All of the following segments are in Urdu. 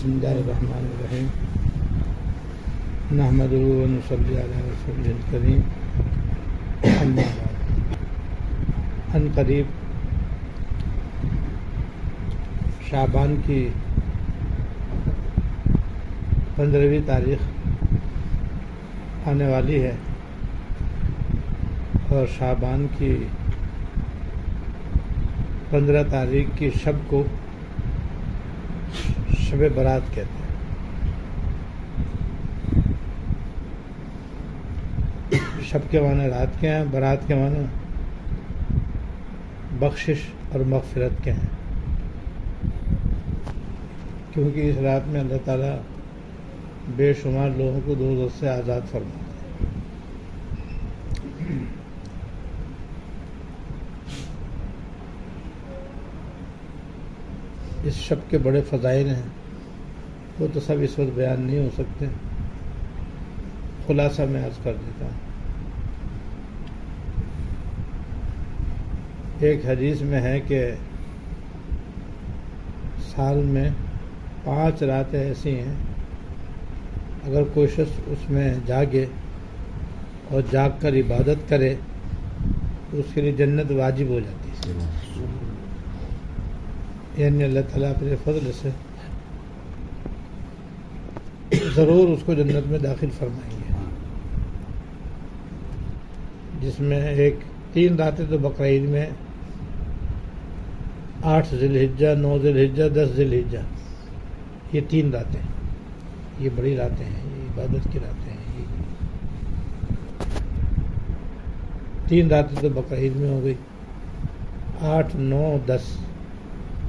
بسم اللہ الرحمن الرحیم نحمدہ و نصلی علی رسولہ الکریم اما بعد۔ ان قریب شعبان کی 15ویں تاریخ آنے والی ہے اور شعبان کی 15 تاریخ کی شب کو شب برات کہتے ہیں۔ شب کے معنی رات کے ہیں، برات کے معنی بخشش اور مغفرت کے ہیں، کیونکہ اس رات میں اللہ تعالیٰ بے شمار لوگوں کو دوزخ سے آزاد فرماتے ہیں۔ اس شب کے بڑے فضائل ہیں، وہ تو سب اس وقت بیان نہیں ہو سکتے، خلاصہ میں عرض کر دیتا ہوں۔ ایک حدیث میں ہے کہ سال میں 5 راتیں ایسی ہیں، اگر کوئی شخص اس میں جاگے اور جاگ کر عبادت کرے تو اس کے لیے جنت واجب ہو جاتی ہے، یعنی اللہ تعالیٰ اپنے فضل سے ضرور اس کو جنت میں داخل فرمائیں گے، جس میں 3 راتیں تو بقرہ عید میں 8 ذی الحجہ، 9 ذی الحجہ، 10 ذی الحجہ، یہ 3 راتیں، یہ بڑی راتیں ہیں، یہ عبادت کی راتیں ہیں۔ یہ 3 راتیں تو بقرہ عید میں ہو گئی، 8، 9، 10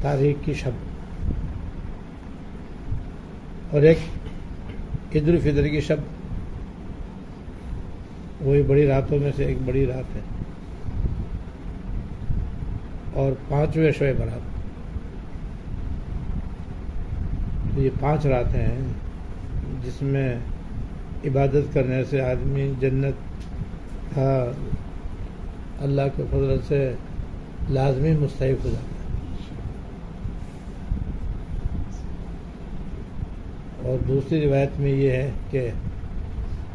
تاریخ کی شب، اور ایک عید الفطر کی شب، وہی بڑی راتوں میں سے ایک بڑی رات ہے، اور 5ویں شب برات۔ یہ 5 راتیں ہیں جس میں عبادت کرنے سے آدمی جنت اللہ کے فضل سے لازمی مستحق ہو جاتا ہے۔ اور دوسری روایت میں یہ ہے کہ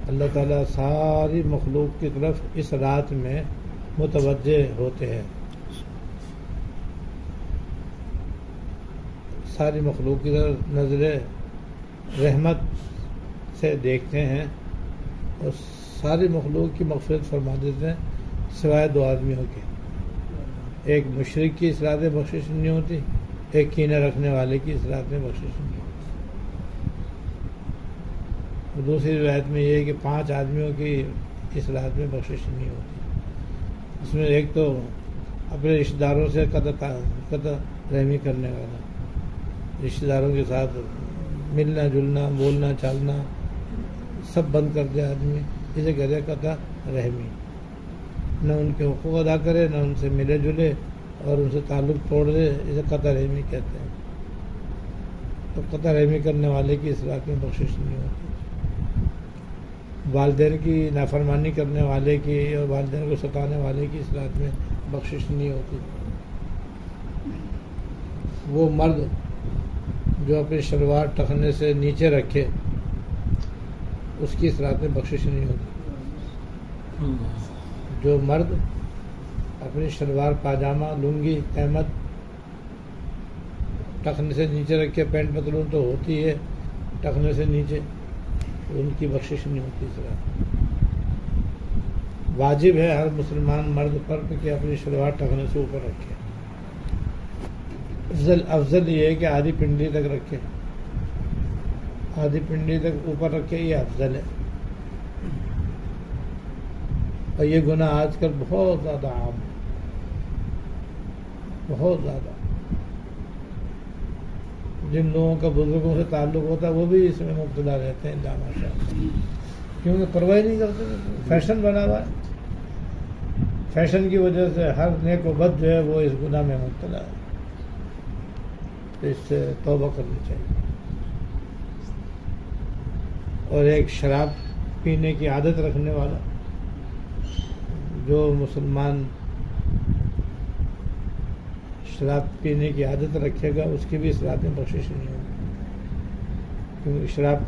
اللہ تعالیٰ ساری مخلوق کی طرف اس رات میں متوجہ ہوتے ہیں، ساری مخلوق کی طرف نظر رحمت سے دیکھتے ہیں اور ساری مخلوق کی مغفرت فرما دیتے ہیں سوائے 2 آدمیوں کے۔ ایک مشرک کی اس رات میں بخشش نہیں ہوتی، ایک کینہ رکھنے والے کی اس رات میں بخشش نہیں ہوتی۔ دوسری روایت میں یہ ہے کہ 5 آدمیوں کی اس رات میں بخشش نہیں ہوتی۔ اس میں ایک تو اپنے رشتہ داروں سے قطع رحمی کرنے والا، رشتہ داروں کے ساتھ ملنا جلنا، بولنا چالنا سب بند کر دے آدمی، اسے کہتے ہیں قطع رحمی، نہ ان کے حقوق ادا کرے، نہ ان سے ملے جلے اور ان سے تعلق توڑ دے، اسے قطع رحمی کہتے ہیں۔ تو قطع رحمی کرنے والے کی اس رات میں بخشش نہیں ہوتی۔ والدین کی نافرمانی کرنے والے کی اور والدین کو ستانے والے کی اس رات میں بخشش نہیں ہوتی۔ وہ مرد جو اپنی شلوار ٹخنے سے نیچے رکھے اس کی اس رات میں بخشش نہیں ہوتی۔ جو مرد اپنی شلوار پاجامہ لنگی تہمت ٹخنے سے نیچے رکھے، پینٹ پتلون تو ہوتی ہے ٹخنے سے نیچے، ان کی بخشش نہیں ہوتی اس رات۔ واجب ہے ہر مسلمان مرد پر کہ اپنی شلوار ٹخنے سے اوپر رکھے، افضل یہ ہے کہ آدھی پنڈلی تک رکھے، آدھی پنڈلی تک اوپر رکھے، یہ افضل ہے۔ اور یہ گناہ آج کل بہت زیادہ عام ہے، بہت زیادہ۔ جن لوگوں کا بزرگوں سے تعلق ہوتا ہے وہ بھی اس میں مبتلا رہتے ہیں، لا ماشاء اللہ، کیونکہ پرواہ نہیں کرتے، فیشن بنا ہوا ہے، فیشن کی وجہ سے ہر نیک و بد جو ہے وہ اس گناہ میں مبتلا ہے، تو اس سے توبہ کرنی چاہیے۔ اور ایک شراب پینے کی عادت رکھنے والا، جو مسلمان شراب پینے کی عادت رکھے گا اس کی بھی اس رات میں بخشش نہیں ہوگی۔ کیونکہ شراب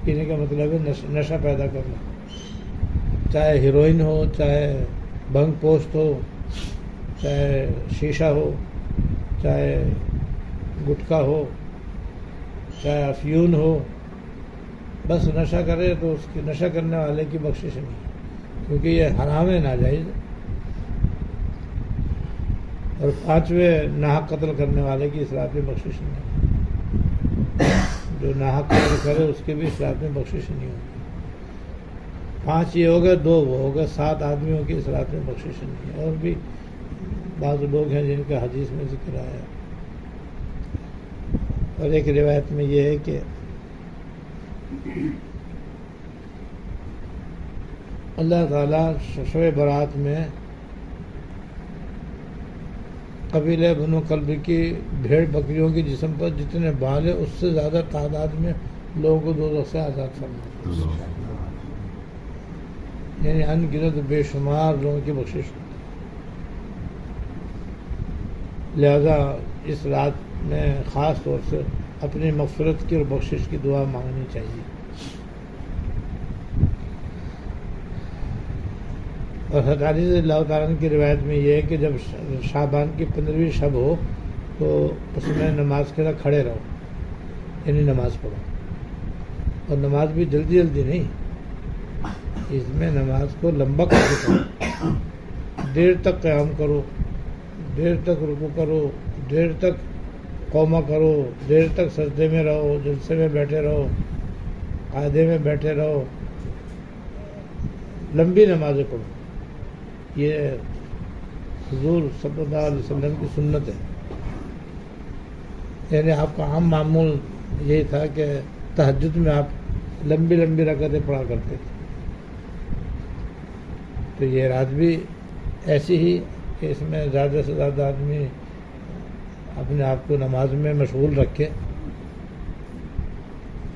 پینے کا مطلب ہے نشہ پیدا کرنا، چاہے ہیروئن ہو، چاہے بھنگ پوست ہو، چاہے شیشہ ہو، چاہے گٹکا ہو، چاہے افیون ہو، بس نشہ کرے تو اس کی نشہ کرنے والے کی بخشش نہیں، کیونکہ یہ حرام ہے، ناجائز ہے۔ اور 5ویں ناحق قتل کرنے والے کی اسلام میں بخشش نہیں، جو ناحق قتل کرے اس کے بھی اسلام میں بخشش نہیں ہوگی۔ 5 یہ ہو گئے، 2 وہ ہو گئے، 7 آدمیوں کی اسلام میں بخشش نہیں ہے۔ اور بھی بعض لوگ ہیں جن کا حدیث میں ذکر آیا۔ اور ایک روایت میں یہ ہے کہ اللہ تعالیٰ شب برات میں قبیلہ بنو کلب کی بھیڑ بکریوں کی جسم پر جتنے بال ہیں اس سے زیادہ تعداد میں لوگوں کو دوزخ سے آزاد فرماتا ہے، یعنی ان گنت بے شمار لوگوں کی بخشش ہوتی ہے۔ لہذا اس رات میں خاص طور سے اپنی مغفرت کی اور بخشش کی دعا مانگنی چاہیے۔ اور حضرت علی رضی اللہ تعالیٰ عنہ کی روایت میں یہ ہے کہ جب شعبان کی 15ویں شب ہو تو اس میں نماز کے لیے کھڑے رہو، یعنی نماز پڑھو، اور نماز بھی جلدی جلدی نہیں، اس میں نماز کو لمبا کر کے کرو، دیر تک قیام کرو، دیر تک رکوع کرو، دیر تک قومہ کرو، دیر تک سجدے میں رہو، جلسے میں بیٹھے رہو، قاعدے میں بیٹھے رہو، لمبی نمازیں پڑھو۔ یہ حضور صلی اللہ علیہ وسلم کی سنت ہے، یعنی آپ کا عام معمول یہی تھا کہ تہجد میں آپ لمبی لمبی رکعتیں پڑھا کرتے تھے، تو یہ رات بھی ایسی ہی کہ اس میں زیادہ سے زیادہ آدمی اپنے آپ کو نماز میں مشغول رکھے،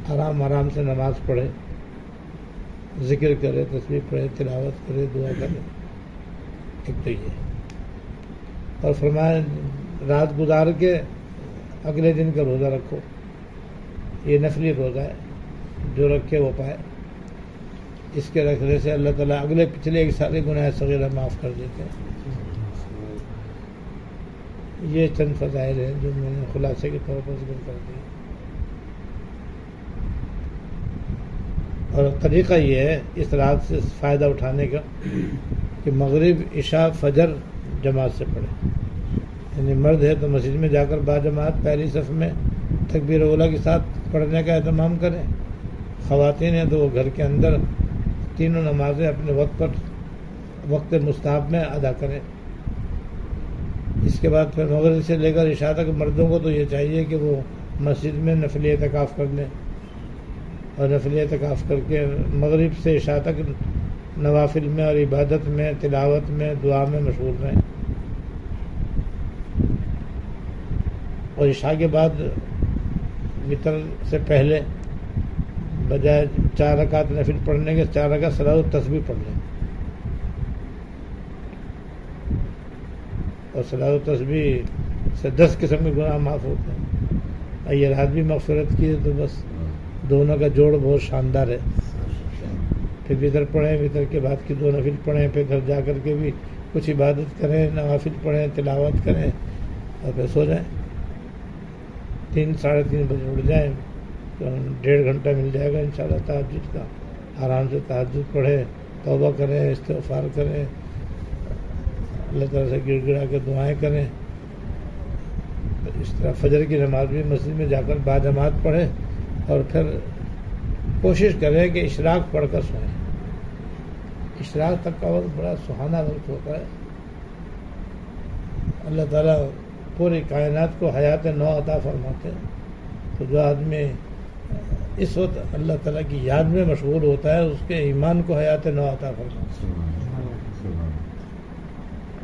آرام آرام سے نماز پڑھے، ذکر کرے، تسبیح پڑھے، تلاوت کرے، دعا کرے، ایک تو یہ۔ اور فرمایا رات گزار کے اگلے دن کا روزہ رکھو، یہ نفلی روزہ ہے، جو رکھے وہ پائے، اس کے رکھنے سے اللہ تعالیٰ اگلے پچھلے سارے گناہ صغیرہ معاف کر دیتے ہیں۔ یہ چند فضائل ہیں جو میں نے خلاصے کے طور پر ذکر کر دیا۔ اور طریقہ یہ ہے اس رات سے فائدہ اٹھانے کا کہ مغرب، عشاء، فجر جماعت سے پڑھے، یعنی مرد ہے تو مسجد میں جا کر باجماعت پہلی صف میں تکبیر اولیٰ کے ساتھ پڑھنے کا اہتمام کریں، خواتین ہیں تو وہ گھر کے اندر تینوں نمازیں اپنے وقت پر وقت مستحب میں ادا کریں۔ اس کے بعد پھر مغرب سے لے کر عشاء تک مردوں کو تو یہ چاہیے کہ وہ مسجد میں نفلی اعتکاف کر لیں، اور نفلی اعتکاف کر کے مغرب سے عشاء تک نوافل میں اور عبادت میں، تلاوت میں، دعا میں مشغول رہیں۔ اور عشاء کے بعد وتر سے پہلے بجائے 4 رکعت نفل پڑھنے کے 4 رکعت صلاۃ التسبیح پڑھ لیں، اور صلاۃ التسبیح سے 10 قسم کے گناہ معاف ہوتے ہیں۔ اور یہ رات بھی مغفرت کی ہے تو بس دونوں کا جوڑ بہت شاندار ہے۔ پھر وتر پڑھیں، وتر کے بعد کی 2 نفل پڑھیں، پھر گھر جا کر کے بھی کچھ عبادت کریں، نوافل پڑھیں، تلاوت کریں، اور پھر سو جائیں۔ 3 ساڑھے 3 بجے اٹھ جائیں تو 1.5 گھنٹہ مل جائے گا انشاءاللہ تہجد کا، آرام سے تہجد پڑھیں، توبہ کریں، استغفار کریں، اللہ تعالیٰ سے گڑ گڑا کے دعائیں کریں۔ اس طرح فجر کی نماز بھی مسجد میں جا کر باجماعت پڑھیں، اور پھر کوشش کریں کہ اشراق پڑھ کر سوئیں۔ اشراق تک کا وقت بڑا سہانا وقت ہوتا ہے، اللہ تعالیٰ پوری کائنات کو حیات نو عطا فرماتے ہیں، تو جو آدمی اس وقت اللہ تعالیٰ کی یاد میں مشغول ہوتا ہے اس کے ایمان کو حیات نو عطا فرماتے ہیں۔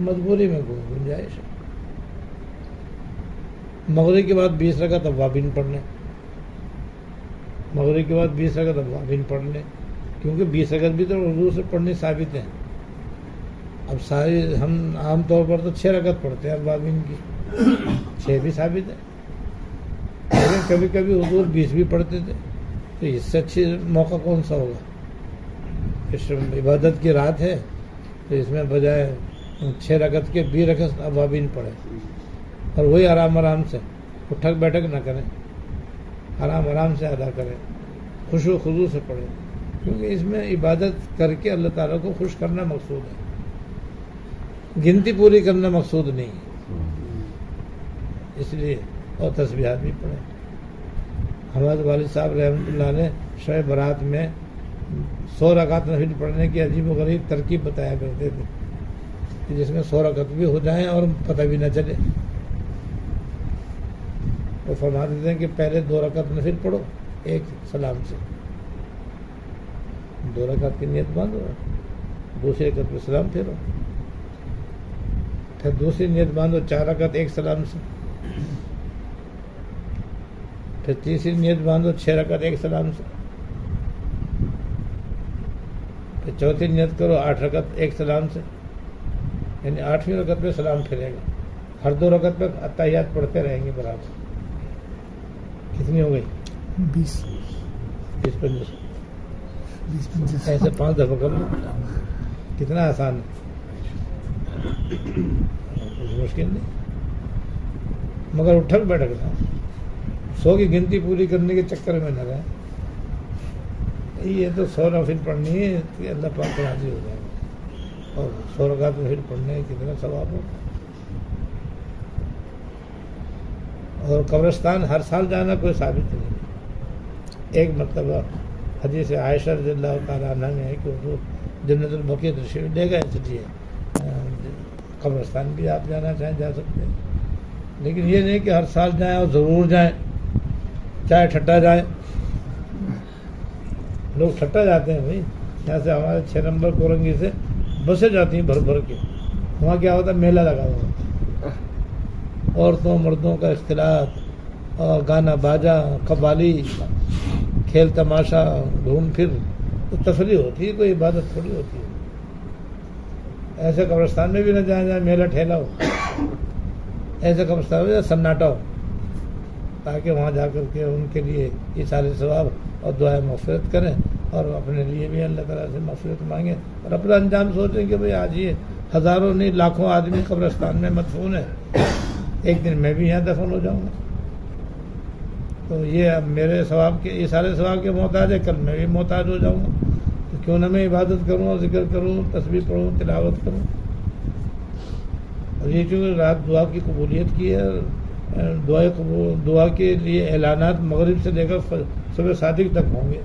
مجبوری میں کوئی گنجائش ہے۔ مغرب کے بعد 20 رکعت اوابین پڑھ لیں، مغرب کے بعد 20 رکعت اوابین پڑھ لیں، کیونکہ 20 رکعت بھی تو حضور سے پڑھنی ثابت ہے۔ اب ساری ہم عام طور پر تو 6 رکعت پڑھتے ہیں اوابین کی، 6 بھی ثابت ہے، لیکن کبھی کبھی حضور 20 بھی پڑھتے تھے، تو اس سے اچھی موقع کون سا ہوگا؟ اس عبادت کی رات ہے تو اس میں بجائے 6 رکعت کے 20 رکعت ابابین پڑھے اور وہی آرام سے اٹھک بیٹھک نہ کریں، آرام سے ادا کریں، خشوع و خضوع سے پڑھیں، کیونکہ اس میں عبادت کر کے اللہ تعالیٰ کو خوش کرنا مقصود ہے، گنتی پوری کرنا مقصود نہیں ہے، اس لیے اور تسبیحات بھی پڑھیں۔ ہمارے والد صاحب رحمۃ اللہ علیہ شب برات میں 100 رکعت نفل پڑھنے کی عجیب و غریب ترکیب بتایا کرتے تھے کہ جس میں 100 رکعت بھی ہو جائیں اور پتہ بھی نہ چلے۔ وہ فرماتے تھے کہ پہلے 2 رکعت نفل پڑھو ایک سلام سے، 2 رکعت کی نیت باندھو، دوسری رکعت پہ سلام پھیرو، پھر دوسری نیت باندھو 4 رکعت ایک سلام سے، پھر تیسری نیت باندھو 6 رکعت ایک سلام سے، پھر چوتھی نیت کرو 8 رکعت ایک سلام سے، یعنی 8ویں رکعت پہ سلام پھیرے گا، ہر 2 رکعت پہ اتحیات پڑھتے رہیں گے برابر۔ کتنی ہو گئی؟ 20 25 ایسے 5 دفعہ کر لو، کتنا آسان ہے، کچھ مشکل نہیں، مگر اٹھک بیٹھک نہ 100 کی گنتی پوری کرنے کے چکر میں نہ رہے۔ یہ تو 100 نفل پڑھنی ہے کہ اللہ پاک راضی ہو جائے گا، اور 100 رکعت نفل پڑھنے کتنا ثواب ہو۔ اور قبرستان ہر سال جانا کوئی ثابت نہیں۔ ایک مرتبہ حدیث عائشہ رضی اللہ تعالیٰ عنہ میں ہے کہ حضور جنت البقیع تشریف لے گئے، چلیے قبرستان بھی آپ جانا چاہیں جا سکتے ہیں، لیکن یہ نہیں کہ ہر سال جائیں اور ضرور جائیں، چاہے ٹھٹا جائیں۔ لوگ ٹھٹا جاتے ہیں بھائی، یہاں سے ہمارے 6 نمبر کورنگی سے بسیں جاتی ہیں بھر بھر کے، وہاں کیا ہوتا ہے، میلہ لگا ہوا ہوتا ہے، عورتوں مردوں کا اختلاط اور گانا باجا، قوالی، کھیل تماشا، گھوم پھر، تو تفریح ہوتی ہے، کوئی عبادت تھوڑی ہوتی ہے۔ ایسے قبرستان میں بھی نہ جائیں جائیں میلہ ٹھیلا ہو، ایسے قبرستان میں سناٹا ہو، تاکہ وہاں جا کر کے ان کے لیے یہ سارے ثواب اور دعائیں مغفرت کریں، اور اپنے لیے بھی اللہ تعالیٰ سے مغفرت مانگیں، اور اپنا انجام سوچیں کہ بھئی آج یہ ہزاروں نہیں لاکھوں آدمی قبرستان میں مدفون ہے، ایک دن میں بھی یہاں دفن ہو جاؤں گا، تو یہ اب میرے ثواب کے، یہ سارے ثواب کے محتاج ہے، کل میں بھی محتاج ہو جاؤں گا، تو کیوں نہ میں عبادت کروں، ذکر کروں، تسبیح پڑھوں، تلاوت کروں۔ اور یہ چونکہ رات دعا کی قبولیت کی ہے، دعا کے لیے اعلانات مغرب سے لے کر صبح صادق تک ہوں گے،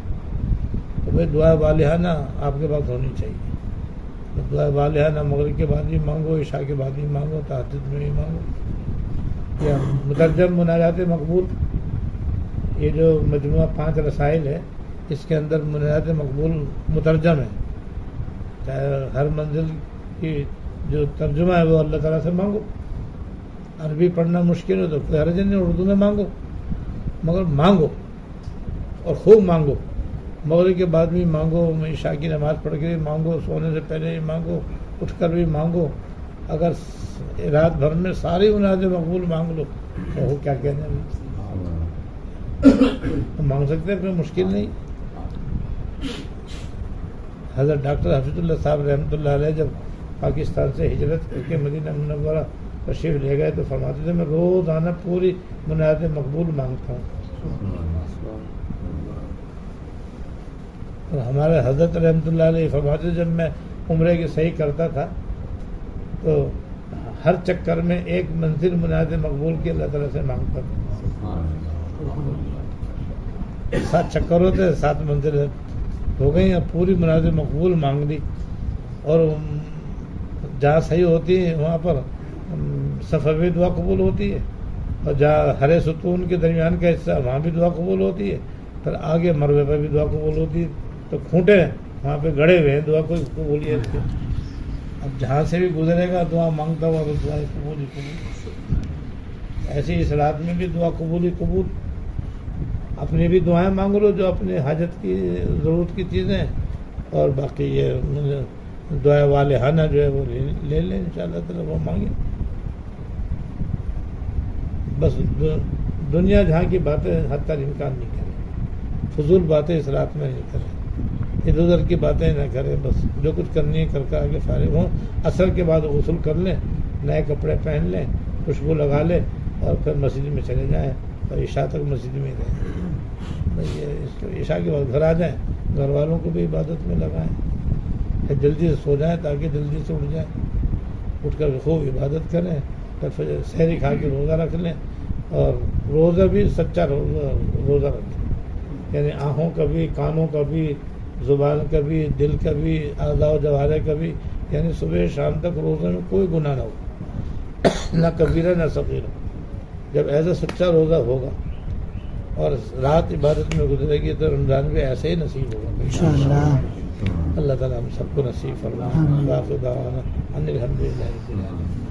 تو بھائی دعا والہانہ آپ کے پاس ہونی چاہیے۔ دعا والہانہ مغرب کے بعد بھی مانگو، عشاء کے بعد بھی مانگو، تہجد میں بھی مانگو۔ یا مترجم مناجات مقبول، یہ جو مجموعہ 5 رسائل ہے، اس کے اندر مناجات مقبول مترجم ہے، چاہے ہر منزل کی جو ترجمہ ہے وہ اللہ تعالیٰ سے مانگو۔ عربی پڑھنا مشکل ہے تو کوئی حرج نہیں، اردو میں مانگو، مگر مانگو اور خوب مانگو، مغرب کے بعد بھی مانگو، عشاء کی نماز پڑھ کے بھی مانگو، سونے سے پہلے بھی مانگو، اٹھ کر بھی مانگو۔ اگر رات بھر میں ساری مناجات مقبول مانگ لو تو وہ کیا کہنے مانگ سکتے ہیں، کوئی مشکل نہیں۔ حضرت ڈاکٹر حفیظ اللہ صاحب رحمۃ اللہ علیہ جب پاکستان سے ہجرت کر کے مدینہ منورہ تشریف لے گئے تو فرماتے تھے میں روزانہ پوری مناجات مقبول مانگتا ہوں۔ اور ہمارے حضرت رحمۃ اللہ علیہ فرماتے جب میں عمرے کی صحیح کرتا تھا تو ہر چکر میں ایک منزل مناجات مقبول کی اللہ تعالیٰ سے مانگتا تھا۔ 7 چکر ہوتے، 7 منزل ہو گئی، اب پوری مناجات مقبول مانگ لی، اور جہاں صحیح ہوتی ہے وہاں پر صفحہ بھی دعا قبول ہوتی ہے، اور جہاں ہرے ستون کے درمیان کا حصہ وہاں بھی دعا قبول ہوتی ہے، پھر آگے مروے پر بھی دعا قبول ہوتی ہے، تو کھوٹے وہاں پہ گڑے ہوئے ہیں دعا کو قبولیت کے۔ اب جہاں سے بھی گزرے گا دعا مانگتا ہوا تو دعا قبول ہی قبول۔ ایسے اس رات میں بھی دعا قبول ہی قبول، اپنی بھی دعائیں مانگ لو جو اپنی حاجت کی ضرورت کی چیزیں، اور باقی یہ دعا والہانہ جو ہے وہ لے لیں انشاءاللہ تعالیٰ، وہ مانگیں۔ بس دنیا جہاں کی باتیں حتی الامکان نہیں کریں، فضول باتیں اس رات میں نہیں کریں، ادھر ادھر کی باتیں نہ کریں، بس جو کچھ کرنی ہے کر کے آگے فارغ ہوں. عصر کے بعد غسل کر لیں، نئے کپڑے پہن لیں، خوشبو لگا لیں اور پھر مسجد میں چلے جائیں اور عشاء تک مسجد میں رہیں. عشاء کے بعد گھر آ جائیں، گھر والوں کو بھی عبادت میں لگائیں، پھر جلدی سے سو جائیں تاکہ جلدی سے اٹھ جائیں، اٹھ کر خوب عبادت کریں، پھر سحری کھا کے روزہ رکھ لیں. اور روزہ بھی سچا روزہ رکھیں، یعنی آنکھوں کا بھی، کانوں کا بھی، زبان کا بھی، دل کا بھی، اعضاء و جوارح کا بھی، یعنی صبح شام تک روزے میں کوئی گناہ نہ ہو، نہ کبیرہ نہ صغیرہ. جب ایسا سچا روزہ ہوگا اور رات عبادت میں گزرے گی تو رمضان بھی ایسے ہی نصیب ہوگا انشاءاللہ. اللہ تعالیٰ ہم سب کو نصیب فرمائے. باقی دعوانا الحمدللہ رب العالمین.